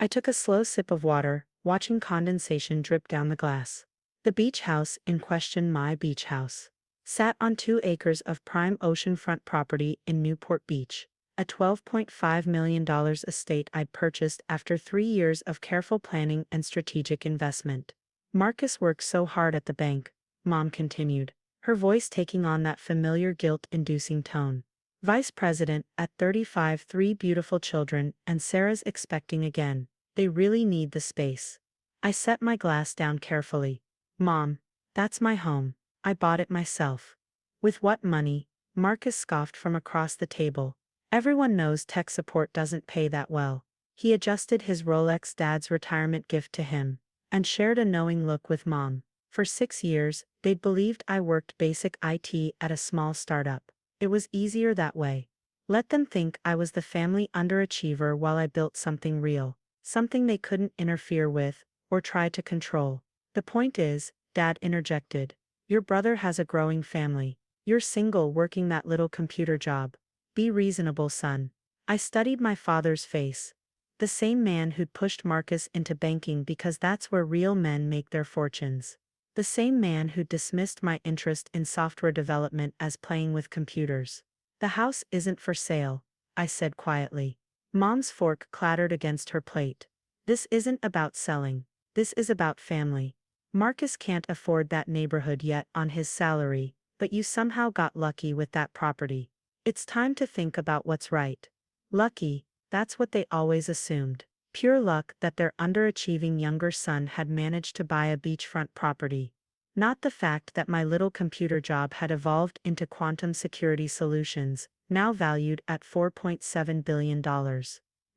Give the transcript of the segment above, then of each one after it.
I took a slow sip of water, watching condensation drip down the glass. The beach house in question, my beach house, sat on 2 acres of prime oceanfront property in Newport Beach, a $12.5 million estate I'd purchased after 3 years of careful planning and strategic investment. Marcus worked so hard at the bank, Mom continued, her voice taking on that familiar guilt-inducing tone. Vice President at 35, 3 beautiful children, and Sarah's expecting again. They really need the space. I set my glass down carefully. Mom, that's my home. I bought it myself. With what money? Marcus scoffed from across the table. Everyone knows tech support doesn't pay that well. He adjusted his Rolex, Dad's retirement gift, to him, and shared a knowing look with Mom. For 6 years, they'd believed I worked basic IT at a small startup. It was easier that way. Let them think I was the family underachiever while I built something real, something they couldn't interfere with or try to control. The point is, Dad interjected, your brother has a growing family. You're single working that little computer job. Be reasonable, son. I studied my father's face. The same man who'd pushed Marcus into banking because that's where real men make their fortunes. The same man who dismissed my interest in software development as playing with computers. The house isn't for sale, I said quietly. Mom's fork clattered against her plate. This isn't about selling. This is about family. Marcus can't afford that neighborhood yet on his salary, but you somehow got lucky with that property. It's time to think about what's right. Lucky, that's what they always assumed. Pure luck that their underachieving younger son had managed to buy a beachfront property. Not the fact that my little computer job had evolved into quantum security solutions, now valued at $4.7 billion.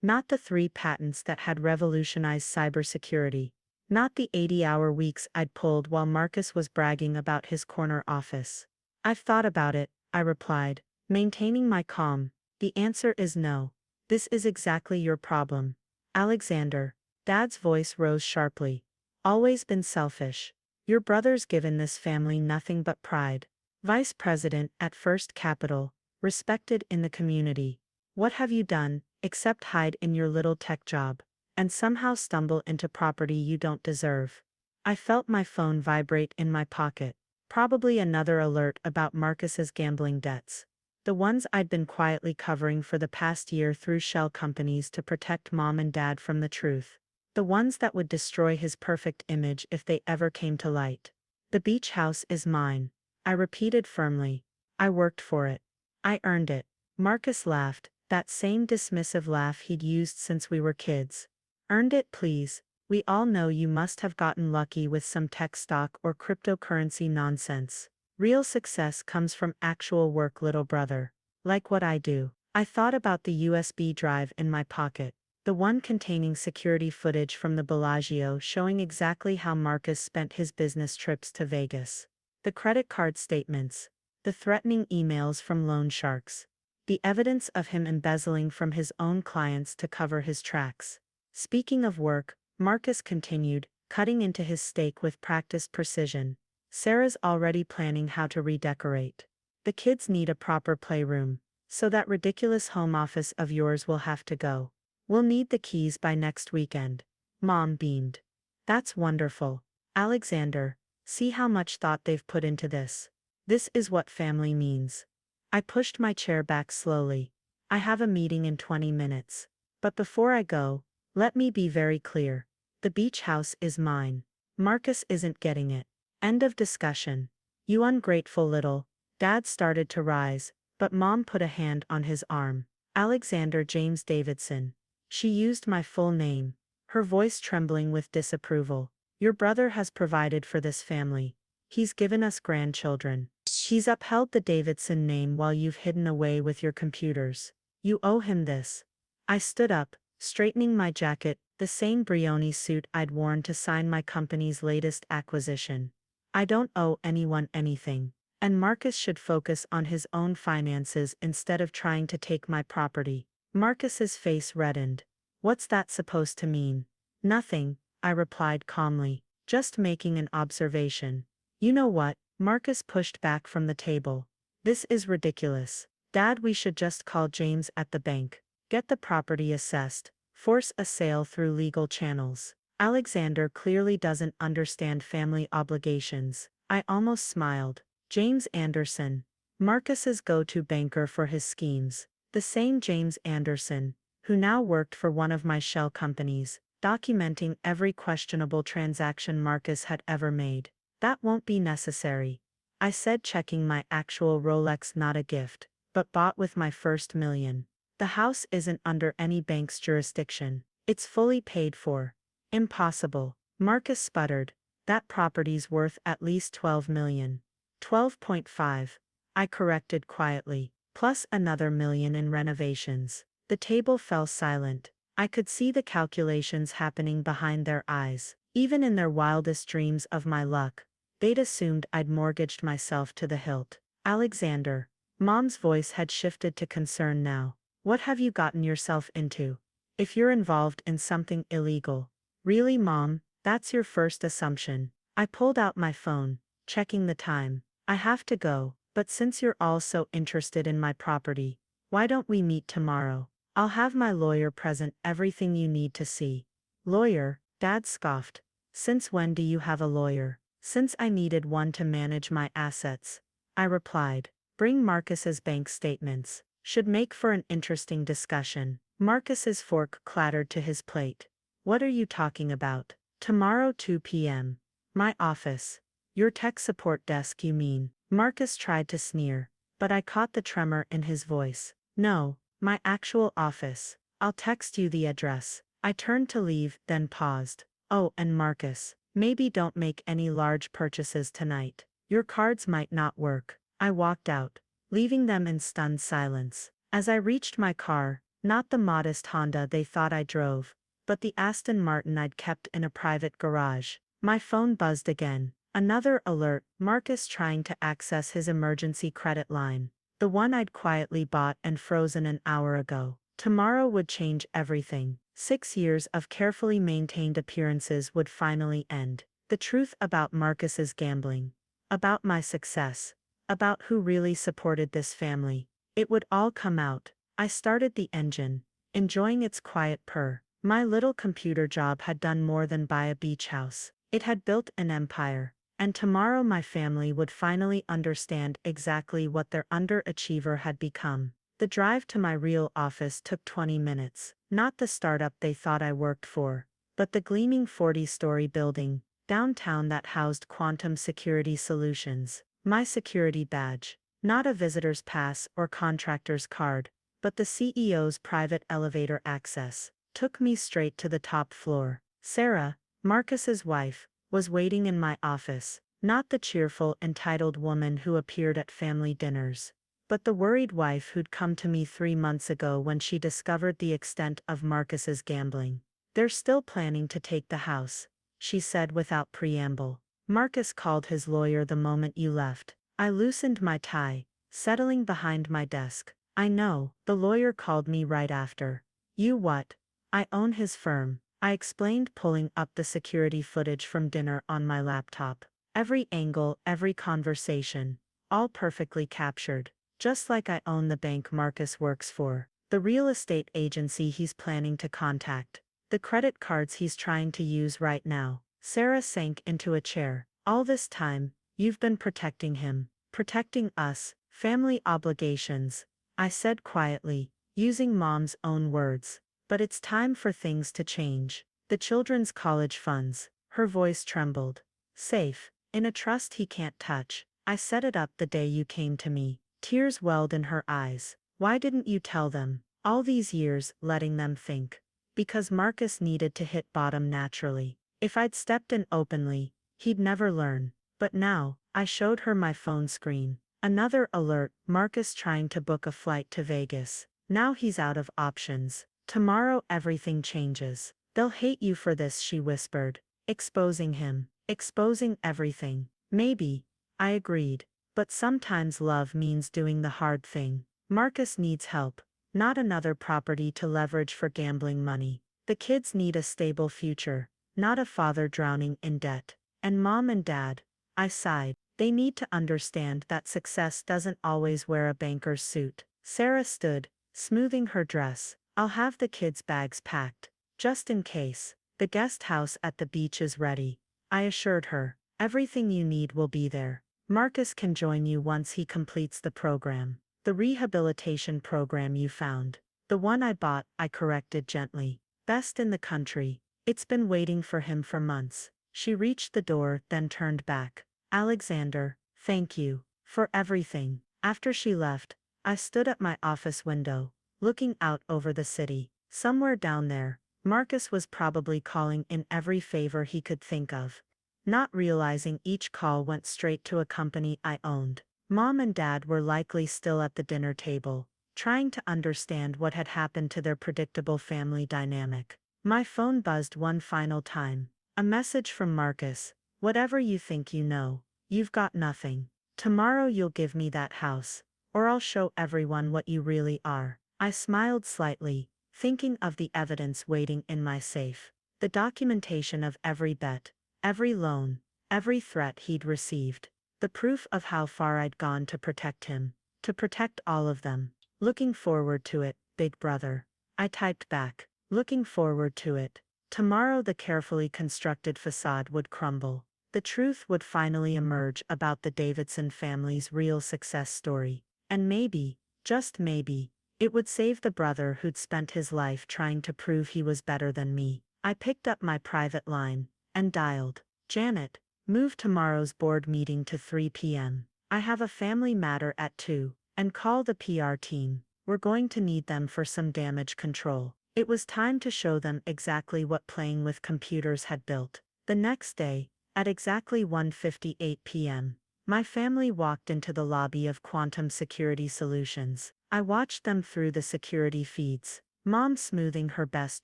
Not the 3 patents that had revolutionized cybersecurity. Not the 80-hour weeks I'd pulled while Marcus was bragging about his corner office. I've thought about it, I replied, maintaining my calm. The answer is no. This is exactly your problem, Alexander. Dad's voice rose sharply. Always been selfish. Your brother's given this family nothing but pride. Vice President at First Capital, respected in the community. What have you done, except hide in your little tech job, and somehow stumble into property you don't deserve? I felt my phone vibrate in my pocket. Probably another alert about Marcus's gambling debts. The ones I'd been quietly covering for the past year through shell companies to protect Mom and Dad from the truth. The ones that would destroy his perfect image if they ever came to light. The beach house is mine, I repeated firmly. I worked for it. I earned it. Marcus laughed, that same dismissive laugh he'd used since we were kids. Earned it, please. We all know you must have gotten lucky with some tech stock or cryptocurrency nonsense. Real success comes from actual work, little brother. Like what I do. I thought about the USB drive in my pocket. The one containing security footage from the Bellagio showing exactly how Marcus spent his business trips to Vegas. The credit card statements. The threatening emails from loan sharks. The evidence of him embezzling from his own clients to cover his tracks. Speaking of work, Marcus continued, cutting into his steak with practiced precision. Sarah's already planning how to redecorate. The kids need a proper playroom, so that ridiculous home office of yours will have to go. We'll need the keys by next weekend. Mom beamed. That's wonderful, Alexander. See how much thought they've put into this. This is what family means. I pushed my chair back slowly. I have a meeting in 20 minutes. But before I go, let me be very clear. The beach house is mine. Marcus isn't getting it. End of discussion. You ungrateful little. Dad started to rise, but Mom put a hand on his arm. Alexander James Davidson. She used my full name, her voice trembling with disapproval. Your brother has provided for this family. He's given us grandchildren. He's upheld the Davidson name while you've hidden away with your computers. You owe him this. I stood up, straightening my jacket, the same Brioni suit I'd worn to sign my company's latest acquisition. I don't owe anyone anything, and Marcus should focus on his own finances instead of trying to take my property. Marcus's face reddened. What's that supposed to mean? Nothing, I replied calmly. Just making an observation. You know what? Marcus pushed back from the table. This is ridiculous. Dad, we should just call James at the bank. Get the property assessed. Force a sale through legal channels. Alexander clearly doesn't understand family obligations. I almost smiled. James Anderson, Marcus's go-to banker for his schemes. The same James Anderson, who now worked for one of my shell companies, documenting every questionable transaction Marcus had ever made. That won't be necessary, I said, checking my actual Rolex, not a gift, but bought with my first million. The house isn't under any bank's jurisdiction. It's fully paid for. Impossible, Marcus sputtered. That property's worth at least 12 million. 12.5, I corrected quietly, plus another million in renovations. The table fell silent. I could see the calculations happening behind their eyes. Even in their wildest dreams of my luck, they'd assumed I'd mortgaged myself to the hilt. Alexander, Mom's voice had shifted to concern now. What have you gotten yourself into? If you're involved in something illegal. Really, Mom? That's your first assumption. I pulled out my phone, checking the time. I have to go, but since you're all so interested in my property, why don't we meet tomorrow? I'll have my lawyer present, everything you need to see. Lawyer? Dad scoffed. Since when do you have a lawyer? Since I needed one to manage my assets, I replied. Bring Marcus's bank statements. Should make for an interesting discussion. Marcus's fork clattered to his plate. What are you talking about? Tomorrow 2 p.m. My office. Your tech support desk, you mean? Marcus tried to sneer, but I caught the tremor in his voice. No, my actual office. I'll text you the address. I turned to leave, then paused. Oh, and Marcus, maybe don't make any large purchases tonight. Your cards might not work. I walked out, leaving them in stunned silence. As I reached my car, not the modest Honda they thought I drove, but the Aston Martin I'd kept in a private garage, my phone buzzed again. Another alert, Marcus trying to access his emergency credit line. The one I'd quietly bought and frozen an hour ago. Tomorrow would change everything. 6 years of carefully maintained appearances would finally end. The truth about Marcus's gambling, about my success, about who really supported this family. It would all come out. I started the engine, enjoying its quiet purr. My little computer job had done more than buy a beach house. It had built an empire. And tomorrow my family would finally understand exactly what their underachiever had become. The drive to my real office took 20 minutes. Not the startup they thought I worked for, but the gleaming 40-story building downtown that housed Quantum Security Solutions. My security badge. Not a visitor's pass or contractor's card, but the CEO's private elevator access, took me straight to the top floor. Sarah, Marcus's wife, was waiting in my office, not the cheerful, entitled woman who appeared at family dinners, but the worried wife who'd come to me 3 months ago when she discovered the extent of Marcus's gambling. They're still planning to take the house, she said without preamble. Marcus called his lawyer the moment you left. I loosened my tie, settling behind my desk. I know, the lawyer called me right after. You what? I own his firm, I explained, pulling up the security footage from dinner on my laptop. Every angle, every conversation, all perfectly captured. Just like I own the bank Marcus works for, the real estate agency he's planning to contact, the credit cards he's trying to use right now. Sarah sank into a chair. All this time, you've been protecting him, protecting us, family obligations, I said quietly, using Mom's own words. But it's time for things to change. The children's college funds, her voice trembled. Safe, in a trust he can't touch. I set it up the day you came to me. Tears welled in her eyes. Why didn't you tell them? All these years, letting them think. Because Marcus needed to hit bottom naturally. If I'd stepped in openly, he'd never learn. But now, I showed her my phone screen. Another alert, Marcus trying to book a flight to Vegas. Now he's out of options. Tomorrow everything changes. They'll hate you for this, she whispered. Exposing him. Exposing everything. Maybe. I agreed. But sometimes love means doing the hard thing. Marcus needs help. Not another property to leverage for gambling money. The kids need a stable future, not a father drowning in debt. And Mom and Dad, I sighed, they need to understand that success doesn't always wear a banker's suit. Sarah stood, smoothing her dress. I'll have the kids' bags packed. Just in case. The guest house at the beach is ready, I assured her. Everything you need will be there. Marcus can join you once he completes the program. The rehabilitation program you found. The one I bought, I corrected gently. Best in the country. It's been waiting for him for months. She reached the door, then turned back. Alexander, thank you for everything. After she left, I stood at my office window, looking out over the city. Somewhere down there, Marcus was probably calling in every favor he could think of, not realizing each call went straight to a company I owned. Mom and Dad were likely still at the dinner table, trying to understand what had happened to their predictable family dynamic. My phone buzzed one final time. A message from Marcus. Whatever you think you know, you've got nothing. Tomorrow you'll give me that house, or I'll show everyone what you really are. I smiled slightly, thinking of the evidence waiting in my safe. The documentation of every bet, every loan, every threat he'd received. The proof of how far I'd gone to protect him. To protect all of them. Looking forward to it, big brother. I typed back. Looking forward to it. Tomorrow the carefully constructed facade would crumble. The truth would finally emerge about the Davidson family's real success story. And maybe, just maybe, it would save the brother who'd spent his life trying to prove he was better than me. I picked up my private line and dialed. Janet, move tomorrow's board meeting to 3 p.m. I have a family matter at 2, and call the PR team. We're going to need them for some damage control. It was time to show them exactly what playing with computers had built. The next day, at exactly 1:58 p.m., my family walked into the lobby of Quantum Security Solutions. I watched them through the security feeds, Mom smoothing her best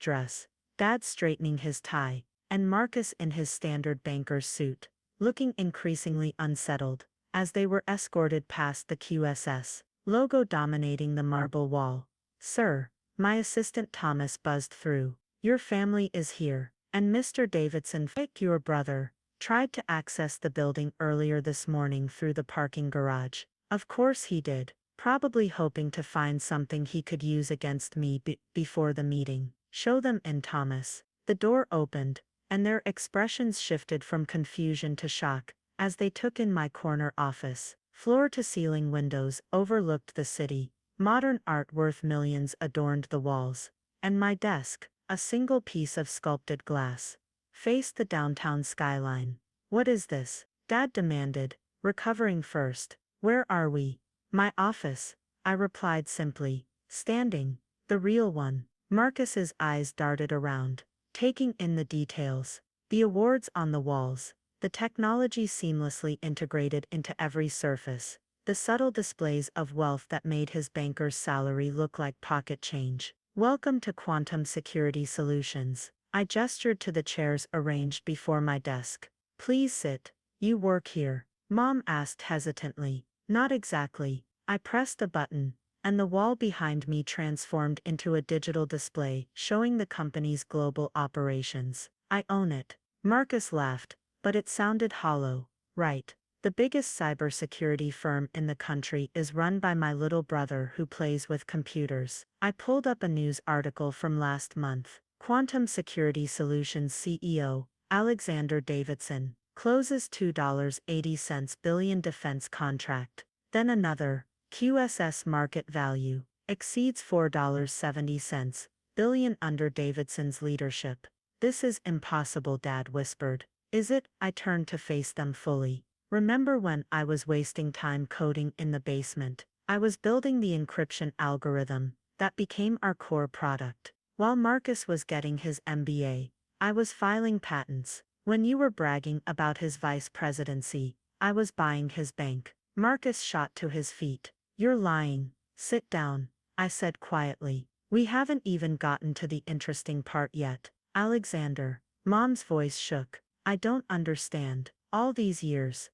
dress, Dad straightening his tie, and Marcus in his standard banker's suit, looking increasingly unsettled, as they were escorted past the QSS logo dominating the marble wall. Sir, my assistant Thomas buzzed through. Your family is here, and Mr. Davidson, your brother, tried to access the building earlier this morning through the parking garage. Of course he did, probably hoping to find something he could use against me before the meeting. Show them in, Thomas. The door opened, and their expressions shifted from confusion to shock as they took in my corner office. Floor-to-ceiling windows overlooked the city. Modern art worth millions adorned the walls, and my desk, a single piece of sculpted glass, faced the downtown skyline. What is this? Dad demanded, recovering first. Where are we? My office, I replied simply, standing, the real one. Marcus's eyes darted around, taking in the details, the awards on the walls, the technology seamlessly integrated into every surface, the subtle displays of wealth that made his banker's salary look like pocket change. Welcome to Quantum Security Solutions. I gestured to the chairs arranged before my desk. Please sit. You work here? Mom asked hesitantly. Not exactly. I pressed a button, and the wall behind me transformed into a digital display showing the company's global operations. I own it. Marcus laughed, but it sounded hollow. Right. The biggest cybersecurity firm in the country is run by my little brother who plays with computers. I pulled up a news article from last month. Quantum Security Solutions CEO, Alexander Davidson, closes $2.80 billion defense contract. Then another, QSS market value, exceeds $4.70 billion under Davidson's leadership. This is impossible, Dad whispered. Is it? I turned to face them fully. Remember when I was wasting time coding in the basement? I was building the encryption algorithm that became our core product. While Marcus was getting his MBA, I was filing patents. When you were bragging about his vice presidency, I was buying his bank. Marcus shot to his feet. You're lying. Sit down, I said quietly. We haven't even gotten to the interesting part yet. Alexander, Mom's voice shook. I don't understand. All these years,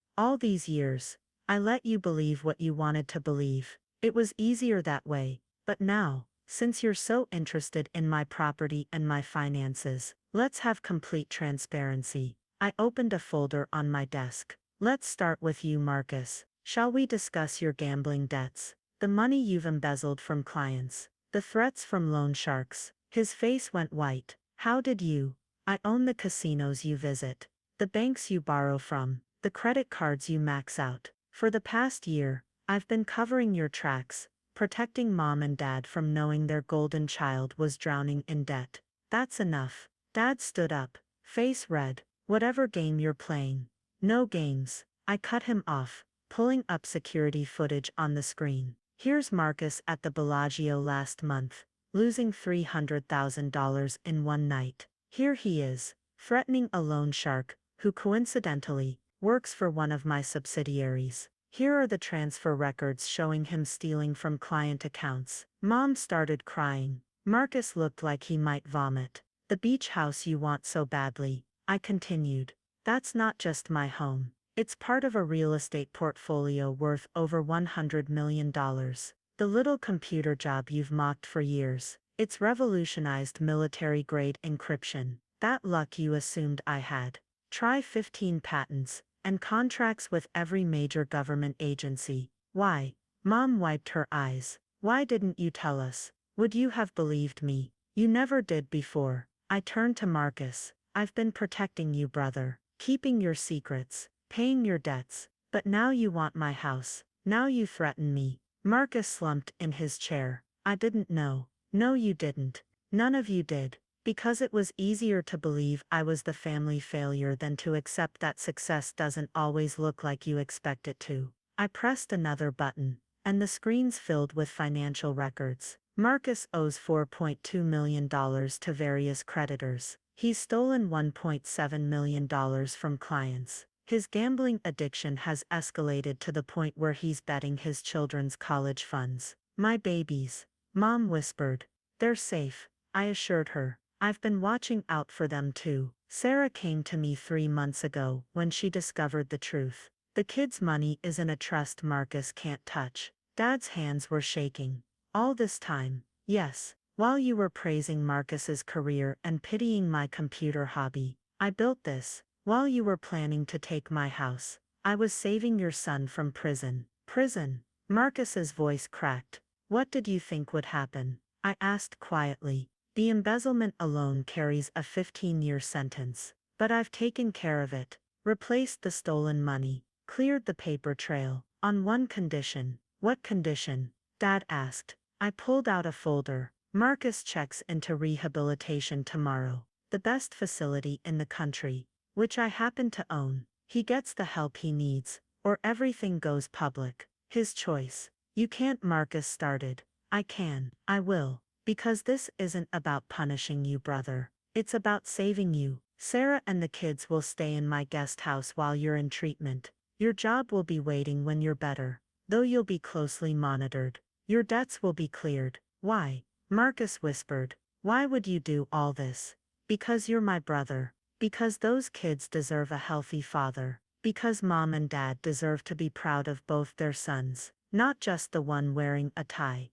I let you believe what you wanted to believe. It was easier that way. But now, since you're so interested in my property and my finances, let's have complete transparency. I opened a folder on my desk. Let's start with you, Marcus. Shall we discuss your gambling debts? The money you've embezzled from clients? The threats from loan sharks? His face went white, How did you? I own the casinos you visit, the banks you borrow from, the credit cards you max out. For the past year, I've been covering your tracks, protecting mom and dad from knowing their golden child was drowning in debt. That's enough. Dad stood up, face red. Whatever game you're playing. No games. I cut him off, pulling up security footage on the screen. Here's Marcus at the Bellagio last month, losing $300,000 in one night. Here he is, threatening a loan shark, who coincidentally works for one of my subsidiaries. Here are the transfer records showing him stealing from client accounts. Mom started crying. Marcus looked like he might vomit. The beach house you want so badly, I continued. That's not just my home. It's part of a real estate portfolio worth over $100 million. The little computer job you've mocked for years. It's revolutionized military-grade encryption. That luck you assumed I had. Try 15 patents and contracts with every major government agency. Why? Mom wiped her eyes. Why didn't you tell us? Would you have believed me? You never did before. I turned to Marcus. I've been protecting you, brother, keeping your secrets, paying your debts, but now you want my house. Now you threaten me. Marcus slumped in his chair. I didn't know. No, you didn't. None of you did. Because it was easier to believe I was the family failure than to accept that success doesn't always look like you expect it to. I pressed another button, and the screens filled with financial records. Marcus owes $4.2 million to various creditors. He's stolen $1.7 million from clients. His gambling addiction has escalated to the point where he's betting his children's college funds. My babies, Mom whispered. They're safe, I assured her. I've been watching out for them too. Sarah came to me 3 months ago when she discovered the truth. The kids' money is in a trust Marcus can't touch. Dad's hands were shaking. All this time, yes, while you were praising Marcus's career and pitying my computer hobby, I built this. While you were planning to take my house, I was saving your son from prison. Prison? Marcus's voice cracked. What did you think would happen? I asked quietly. The embezzlement alone carries a 15-year sentence. But I've taken care of it. Replaced the stolen money. Cleared the paper trail. On one condition. What condition? Dad asked. I pulled out a folder. Marcus checks into rehabilitation tomorrow. The best facility in the country, which I happen to own. He gets the help he needs, or everything goes public. His choice. You can't. Marcus started. I can. I will. Because this isn't about punishing you, brother. It's about saving you. Sarah and the kids will stay in my guest house while you're in treatment. Your job will be waiting when you're better, though you'll be closely monitored. Your debts will be cleared. Why? Marcus whispered. Why would you do all this? Because you're my brother. Because those kids deserve a healthy father. Because mom and dad deserve to be proud of both their sons, not just the one wearing a tie.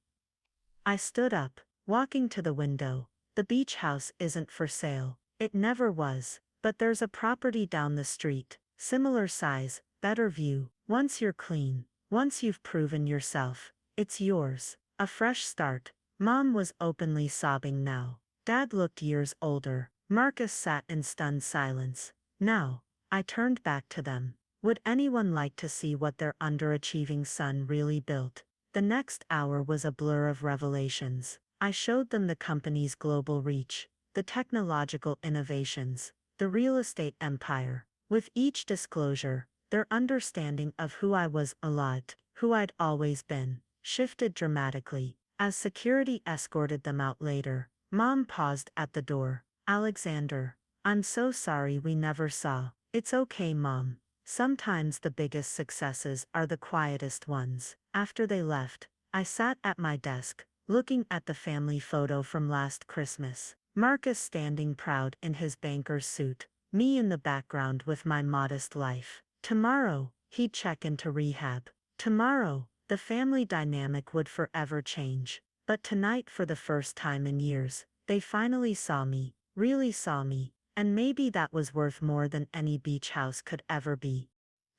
I stood up, walking to the window. The beach house isn't for sale. It never was. But there's a property down the street, similar size, better view. Once you're clean, once you've proven yourself, it's yours. A fresh start. Mom was openly sobbing now. Dad looked years older. Marcus sat in stunned silence. Now, I turned back to them. Would anyone like to see what their underachieving son really built? The next hour was a blur of revelations. I showed them the company's global reach, the technological innovations, the real estate empire. With each disclosure, their understanding of who I was, a lot, who I'd always been, shifted dramatically. As security escorted them out later, Mom paused at the door. Alexander, I'm so sorry we never saw. It's okay, Mom. Sometimes the biggest successes are the quietest ones. After they left, I sat at my desk, looking at the family photo from last Christmas. Marcus standing proud in his banker's suit, me in the background with my modest life. Tomorrow, he'd check into rehab. Tomorrow, the family dynamic would forever change. But tonight, for the first time in years, they finally saw me, really saw me, and maybe that was worth more than any beach house could ever be.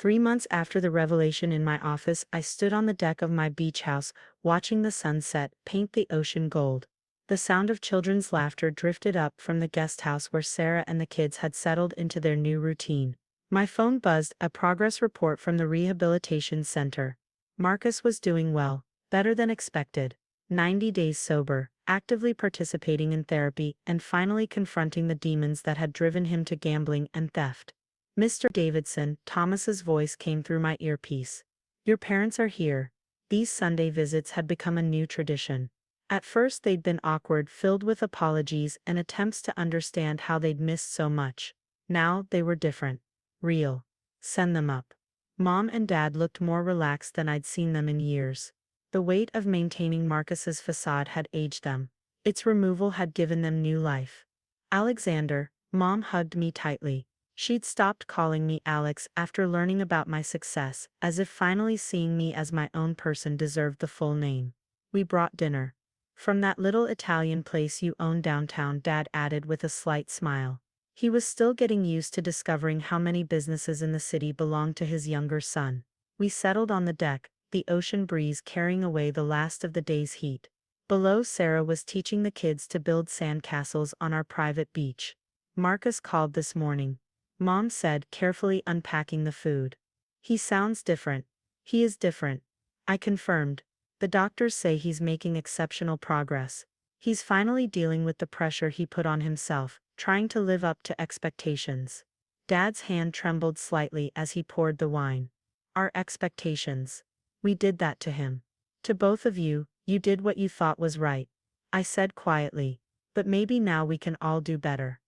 3 months after the revelation in my office, I stood on the deck of my beach house, watching the sunset paint the ocean gold. The sound of children's laughter drifted up from the guest house where Sarah and the kids had settled into their new routine. My phone buzzed a progress report from the rehabilitation center. Marcus was doing well, better than expected. 90 days sober, actively participating in therapy, and finally confronting the demons that had driven him to gambling and theft. Mr. Davidson, Thomas's voice came through my earpiece. Your parents are here. These Sunday visits had become a new tradition. At first they'd been awkward, filled with apologies and attempts to understand how they'd missed so much. Now they were different. Real. Send them up. Mom and Dad looked more relaxed than I'd seen them in years. The weight of maintaining Marcus's facade had aged them. Its removal had given them new life. Alexander, Mom hugged me tightly. She'd stopped calling me Alex after learning about my success, as if finally seeing me as my own person deserved the full name. We brought dinner. From that little Italian place you own downtown, Dad added with a slight smile. He was still getting used to discovering how many businesses in the city belonged to his younger son. We settled on the deck, the ocean breeze carrying away the last of the day's heat. Below, Sarah was teaching the kids to build sandcastles on our private beach. Marcus called this morning. Mom said, carefully unpacking the food. He sounds different. He is different. I confirmed. The doctors say he's making exceptional progress. He's finally dealing with the pressure he put on himself, trying to live up to expectations. Dad's hand trembled slightly as he poured the wine. Our expectations. We did that to him. To both of you, you did what you thought was right. I said quietly. But maybe now we can all do better.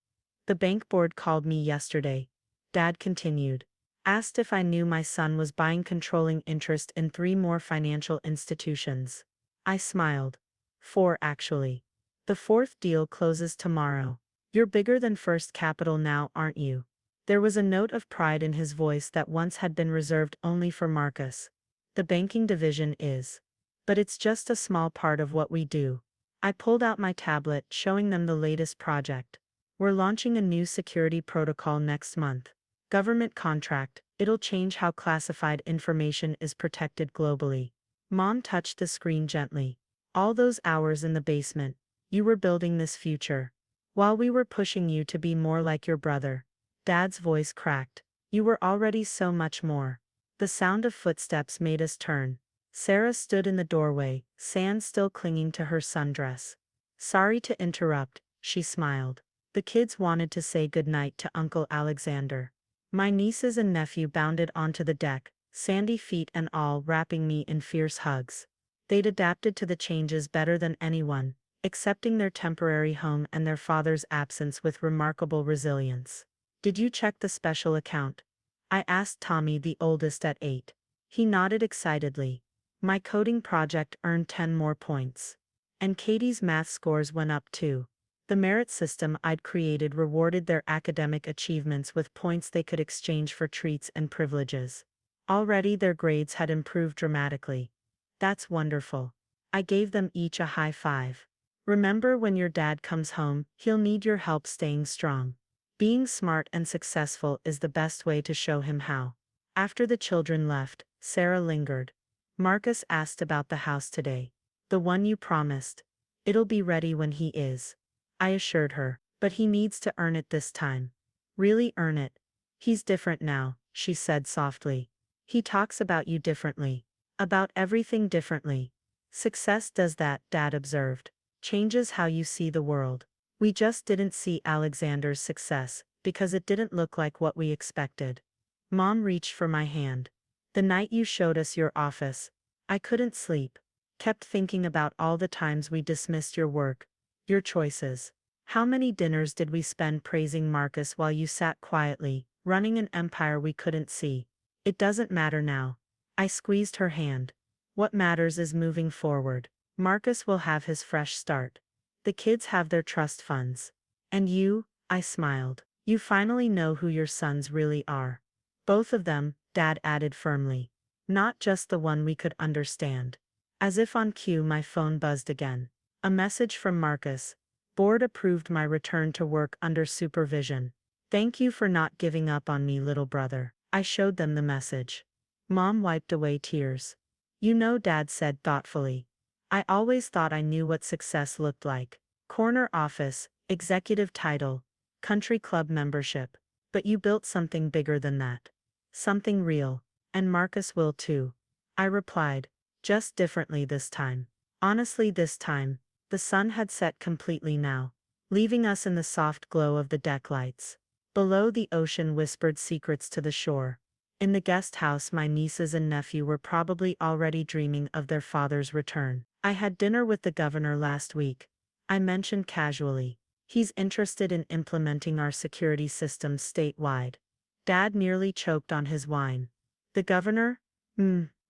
The bank board called me yesterday. Dad continued. Asked if I knew my son was buying controlling interest in 3 more financial institutions. I smiled. 4 actually. The 4th deal closes tomorrow. You're bigger than First Capital now, aren't you? There was a note of pride in his voice that once had been reserved only for Marcus. The banking division is. But it's just a small part of what we do. I pulled out my tablet, showing them the latest project. We're launching a new security protocol next month. Government contract, it'll change how classified information is protected globally. Mom touched the screen gently. All those hours in the basement, you were building this future. While we were pushing you to be more like your brother. Dad's voice cracked. You were already so much more. The sound of footsteps made us turn. Sarah stood in the doorway, sand still clinging to her sundress. Sorry to interrupt, she smiled. The kids wanted to say goodnight to Uncle Alexander. My nieces and nephew bounded onto the deck, sandy feet and all, wrapping me in fierce hugs. They'd adapted to the changes better than anyone, accepting their temporary home and their father's absence with remarkable resilience. Did you check the special account? I asked Tommy, the oldest at 8. He nodded excitedly. My coding project earned 10 more points. And Katie's math scores went up too. The merit system I'd created rewarded their academic achievements with points they could exchange for treats and privileges. Already their grades had improved dramatically. That's wonderful. I gave them each a high five. Remember, when your dad comes home, he'll need your help staying strong. Being smart and successful is the best way to show him how. After the children left, Sarah lingered. Marcus asked about the house today. The one you promised. It'll be ready when he is. I assured her, but he needs to earn it this time. Really earn it. He's different now, she said softly. He talks about you differently. About everything differently. Success does that, Dad observed. Changes how you see the world. We just didn't see Alexander's success, because it didn't look like what we expected. Mom reached for my hand. The night you showed us your office, I couldn't sleep. Kept thinking about all the times we dismissed your work. Your choices. How many dinners did we spend praising Marcus while you sat quietly, running an empire we couldn't see? It doesn't matter now. I squeezed her hand. What matters is moving forward. Marcus will have his fresh start. The kids have their trust funds. And you, I smiled. You finally know who your sons really are. Both of them, Dad added firmly. Not just the one we could understand. As if on cue, my phone buzzed again. A message from Marcus. Board approved my return to work under supervision. Thank you for not giving up on me, little brother. I showed them the message. Mom wiped away tears. You know, Dad said thoughtfully. I always thought I knew what success looked like. Corner office, executive title, country club membership. But you built something bigger than that. Something real. And Marcus will too. I replied, just differently this time. Honestly, this time, the sun had set completely now, leaving us in the soft glow of the deck lights. Below, the ocean whispered secrets to the shore. In the guest house, my nieces and nephew were probably already dreaming of their father's return. I had dinner with the governor last week. I mentioned casually. He's interested in implementing our security systems statewide. Dad nearly choked on his wine. The governor?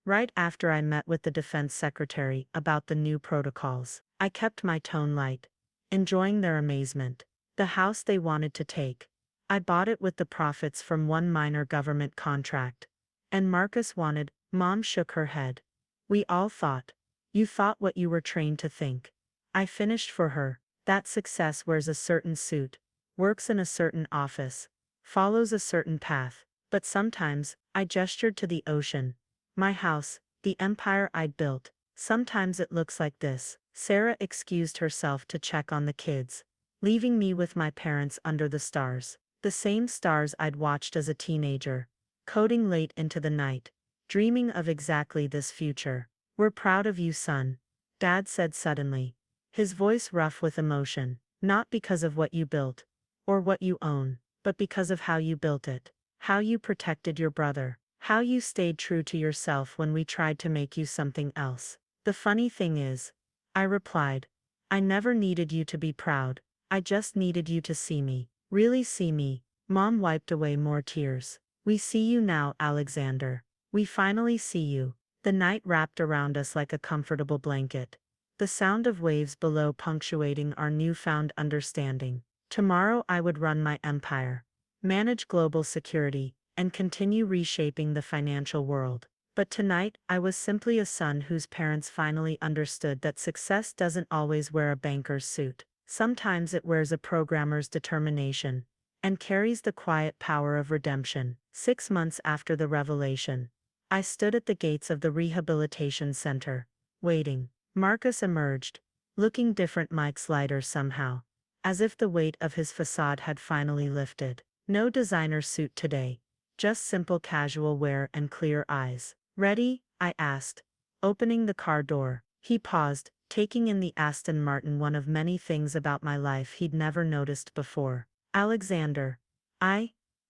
Right after I met with the defense secretary about the new protocols, I kept my tone light, enjoying their amazement. The house they wanted to take. I bought it with the profits from one minor government contract. And Marcus wanted. Mom shook her head. We all thought. You thought what you were trained to think. I finished for her. That success wears a certain suit, works in a certain office, follows a certain path. But sometimes, I gestured to the ocean. My house, the empire I'd built. Sometimes it looks like this. Sarah excused herself to check on the kids, leaving me with my parents under the stars. The same stars I'd watched as a teenager, coding late into the night, dreaming of exactly this future. We're proud of you, son, Dad said suddenly, his voice rough with emotion. Not because of what you built, or what you own, but because of how you built it. How you protected your brother. How you stayed true to yourself when we tried to make you something else. The funny thing is, I replied, I never needed you to be proud. I just needed you to see me. Really see me. Mom wiped away more tears. We see you now, Alexander. We finally see you. The night wrapped around us like a comfortable blanket. The sound of waves below punctuating our newfound understanding. Tomorrow I would run my empire, manage global security, and continue reshaping the financial world. But tonight, I was simply a son whose parents finally understood that success doesn't always wear a banker's suit. Sometimes it wears a programmer's determination, and carries the quiet power of redemption. 6 months after the revelation, I stood at the gates of the rehabilitation center, waiting. Marcus emerged, looking different, Mike's lighter somehow, as if the weight of his facade had finally lifted. No designer suit today, just simple casual wear and clear eyes. Ready? I asked, opening the car door. He paused, taking in the Aston Martin, one of many things about my life he'd never noticed before. Alexander.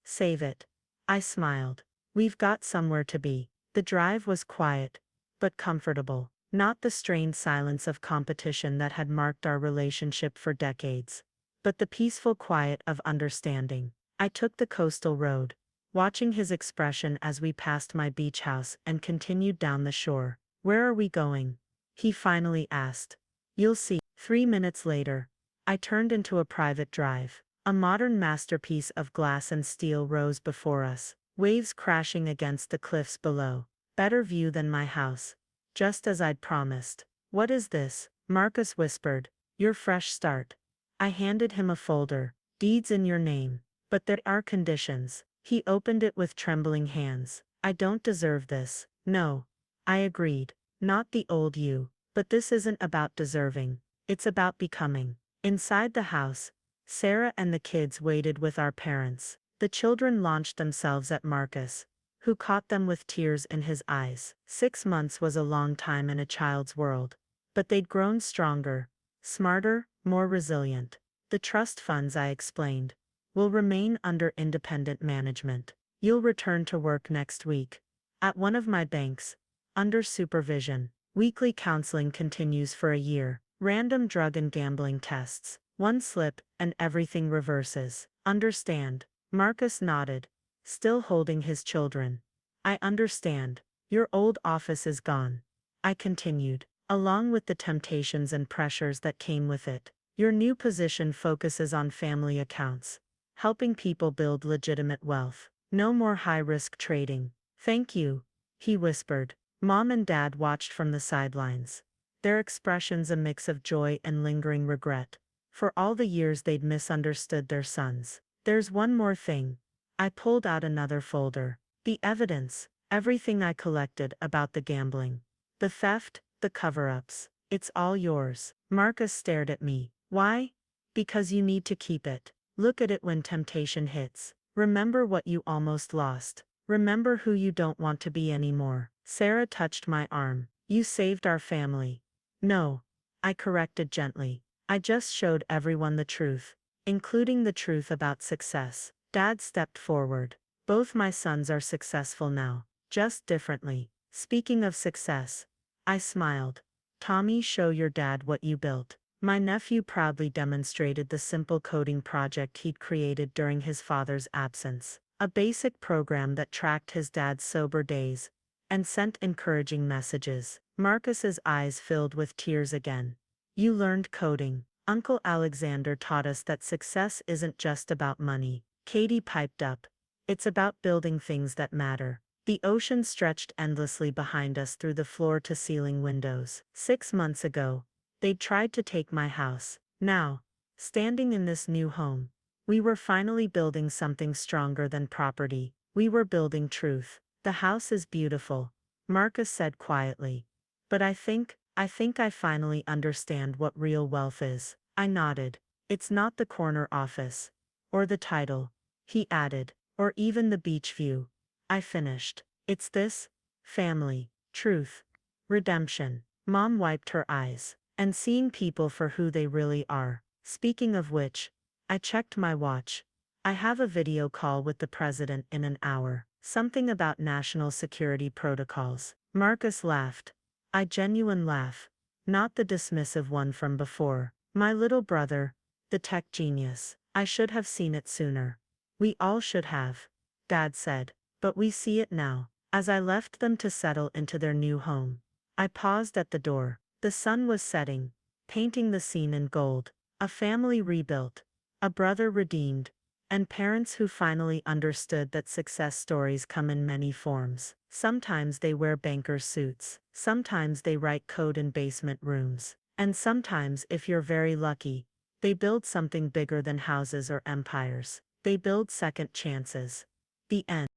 Save it. I smiled. We've got somewhere to be. The drive was quiet, but comfortable. Not the strained silence of competition that had marked our relationship for decades, but the peaceful quiet of understanding. I took the coastal road, watching his expression as we passed my beach house and continued down the shore. Where are we going? He finally asked. You'll see. 3 minutes later, I turned into a private drive. A modern masterpiece of glass and steel rose before us, waves crashing against the cliffs below. Better view than my house. Just as I'd promised. What is this? Marcus whispered. Your fresh start. I handed him a folder. Deeds in your name. But there are conditions. He opened it with trembling hands. I don't deserve this. No. I agreed. Not the old you. But this isn't about deserving. It's about becoming. Inside the house, Sarah and the kids waited with our parents. The children launched themselves at Marcus, who caught them with tears in his eyes. 6 months was a long time in a child's world. But they'd grown stronger, smarter, more resilient. The trust funds, I explained, will remain under independent management. You'll return to work next week, at one of my banks, under supervision. Weekly counseling continues for a year. Random drug and gambling tests. One slip, and everything reverses. Understand? Marcus nodded, still holding his children. I understand. Your old office is gone. I continued, along with the temptations and pressures that came with it. Your new position focuses on family accounts, helping people build legitimate wealth. No more high-risk trading. Thank you, he whispered. Mom and Dad watched from the sidelines, their expressions a mix of joy and lingering regret, for all the years they'd misunderstood their sons. There's one more thing. I pulled out another folder. The evidence, everything I collected about the gambling, the theft, the cover-ups. It's all yours. Marcus stared at me, Why? Because you need to keep it. Look at it when temptation hits. Remember what you almost lost. Remember who you don't want to be anymore. Sarah touched my arm. You saved our family. No. I corrected gently. I just showed everyone the truth, including the truth about success. Dad stepped forward. Both my sons are successful now, just differently. Speaking of success, I smiled. Tommy, show your dad what you built. My nephew proudly demonstrated the simple coding project he'd created during his father's absence. A basic program that tracked his dad's sober days and sent encouraging messages. Marcus's eyes filled with tears again. You learned coding. Uncle Alexander taught us that success isn't just about money. Katie piped up. It's about building things that matter. The ocean stretched endlessly behind us through the floor-to-ceiling windows. 6 months ago, they'd tried to take my house. Now, standing in this new home, we were finally building something stronger than property. We were building truth. The house is beautiful, Marcus said quietly. But I think I finally understand what real wealth is. I nodded. It's not the corner office. Or the title, he added. Or even the beach view. I finished. It's this: family, truth, redemption. Mom wiped her eyes. And seeing people for who they really are. Speaking of which, I checked my watch. I have a video call with the president in an hour. Something about national security protocols. Marcus laughed. A genuine laugh. Not the dismissive one from before. My little brother, the tech genius. I should have seen it sooner. We all should have, Dad said. But we see it now. As I left them to settle into their new home, I paused at the door. The sun was setting, painting the scene in gold. A family rebuilt, a brother redeemed, and parents who finally understood that success stories come in many forms. Sometimes they wear banker suits, sometimes they write code in basement rooms, and sometimes, if you're very lucky, they build something bigger than houses or empires. They build second chances. The end.